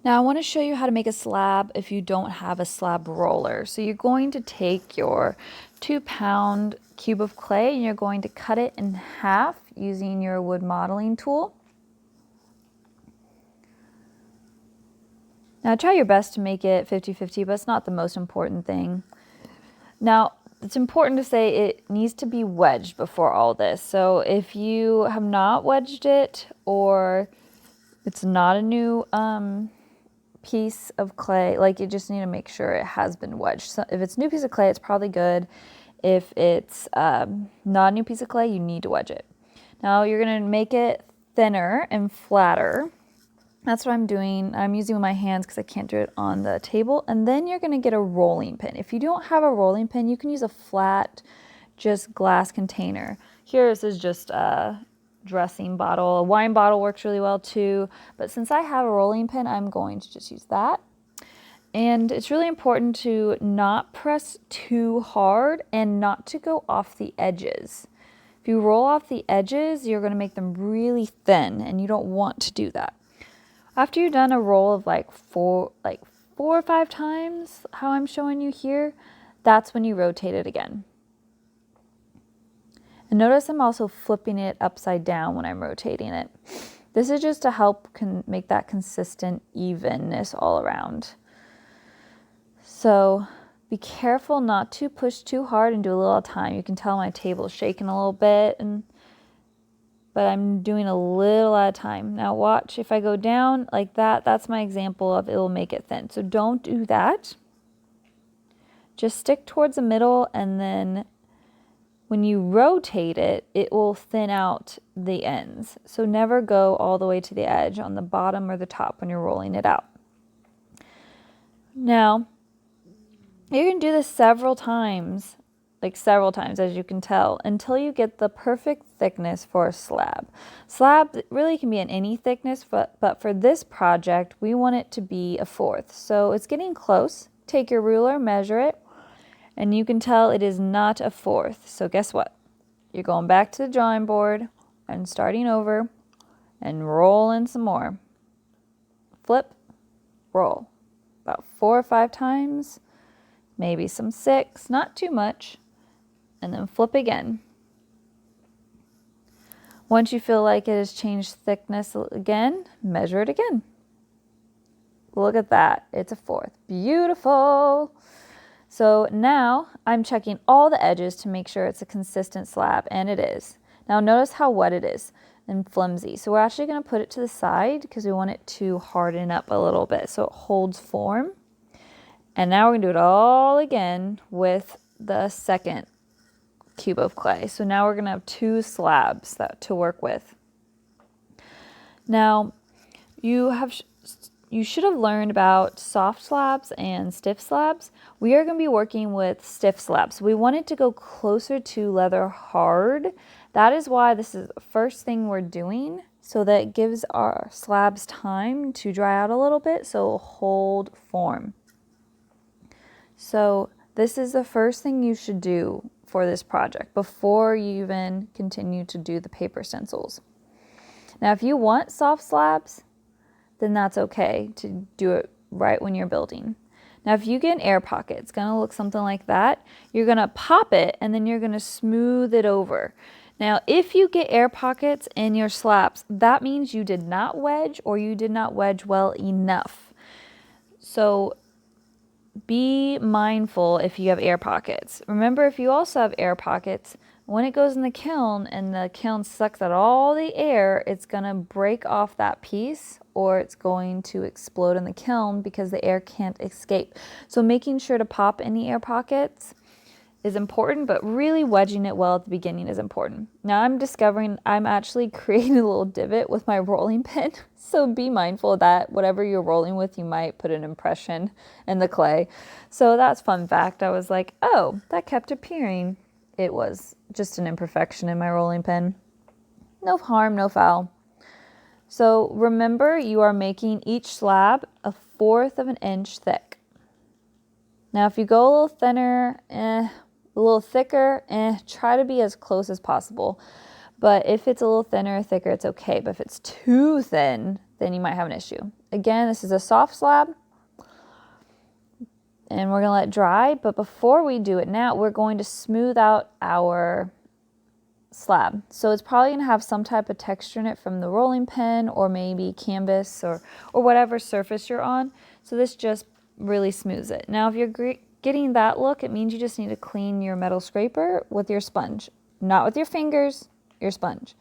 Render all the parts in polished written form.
Now I want to show you how to make a slab if you don't have a slab roller. So you're going to take your 2-pound cube of clay and you're going to cut it in half using your wood modeling tool. Now try your best to make it 50-50, but it's not the most important thing. Now it's important to say it needs to be wedged before all this. So if you have not wedged it, or it's not a new piece of clay, like, you just need to make sure it has been wedged. So if it's a new piece of clay, it's probably good. If it's not a new piece of clay, you need to wedge it. Now you're going to make it thinner and flatter. That's what I'm doing. I'm using my hands because I can't do it on the table. And then you're going to get a rolling pin. If you don't have a rolling pin, you can use a flat, just glass container. Here, this is just a dressing bottle. A wine bottle works really well too. But since I have a rolling pin, I'm going to just use that. And it's really important to not press too hard and not to go off the edges. If you roll off the edges, you're going to make them really thin, and you don't want to do that. After you've done a roll of like four or 5 times, how I'm showing you here, that's when you rotate it again. And notice I'm also flipping it upside down when I'm rotating it. This is just to help make that consistent evenness all around. So be careful not to push too hard and do a little at a time. You can tell my table is shaking a little bit, but I'm doing a little at a time. Now watch, if I go down like that, that's my example of it will make it thin. So don't do that. Just stick towards the middle, and then when you rotate it, it will thin out the ends. So never go all the way to the edge on the bottom or the top when you're rolling it out. Now, you're going to do this several times, as you can tell, until you get the perfect thickness for a slab. Slab really can be in any thickness, but for this project, we want it to be 1/4. So it's getting close. Take your ruler, measure it, and you can tell it is not 1/4. So guess what? You're going back to the drawing board and starting over and rolling some more. Flip, roll. About 4 or 5 times. Maybe some 6, not too much, and then flip again. Once you feel like it has changed thickness again, measure it again. Look at that, it's 1/4. Beautiful. So now I'm checking all the edges to make sure it's a consistent slab, and it is. Now notice how wet it is and flimsy. So we're actually going to put it to the side because we want it to harden up a little bit so it holds form. And now we're going to do it all again with the second cube of clay. So now we're going to have 2 slabs to work with. Now, you should have learned about soft slabs and stiff slabs. We are going to be working with stiff slabs. We want it to go closer to leather hard. That is why this is the first thing we're doing, so that it gives our slabs time to dry out a little bit so it'll hold form. So this is the first thing you should do for this project before you even continue to do the paper stencils. Now, if you want soft slabs, then that's okay to do it right when you're building. Now, if you get an air pocket, it's going to look something like that. You're going to pop it, and then you're going to smooth it over. Now, if you get air pockets in your slabs, that means you did not wedge, or you did not wedge well enough. So be mindful if you have air pockets. Remember, if you also have air pockets, when it goes in the kiln and the kiln sucks out all the air, it's going to break off that piece, or it's going to explode in the kiln because the air can't escape. So making sure to pop any air pockets is important, but really wedging it well at the beginning is important. Now I'm discovering I'm actually creating a little divot with my rolling pin. So be mindful of that. Whatever you're rolling with, you might put an impression in the clay. So that's fun fact. I was like, oh, that kept appearing. It was just an imperfection in my rolling pin. No harm, no foul. So remember, you are making each slab 1/4 of an inch thick. Now if you go a little thinner, a little thicker, try to be as close as possible. But if it's a little thinner or thicker, it's okay. But if it's too thin, then you might have an issue. Again, this is a soft slab, and we're going to let it dry. But before we do it now, we're going to smooth out our slab. So it's probably going to have some type of texture in it from the rolling pin or maybe canvas or whatever surface you're on. So this just really smooths it. Now if you're getting that look, it means you just need to clean your metal scraper with your sponge. Not with your fingers, your sponge.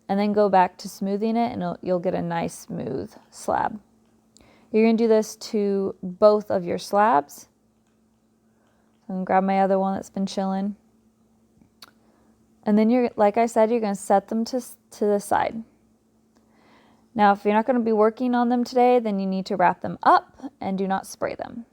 And then go back to smoothing it and you'll get a nice smooth slab. You're going to do this to both of your slabs. I'm going to grab my other one that's been chilling. And then you're, like I said, you're going to set them to the side. Now, if you're not going to be working on them today, then you need to wrap them up and do not spray them.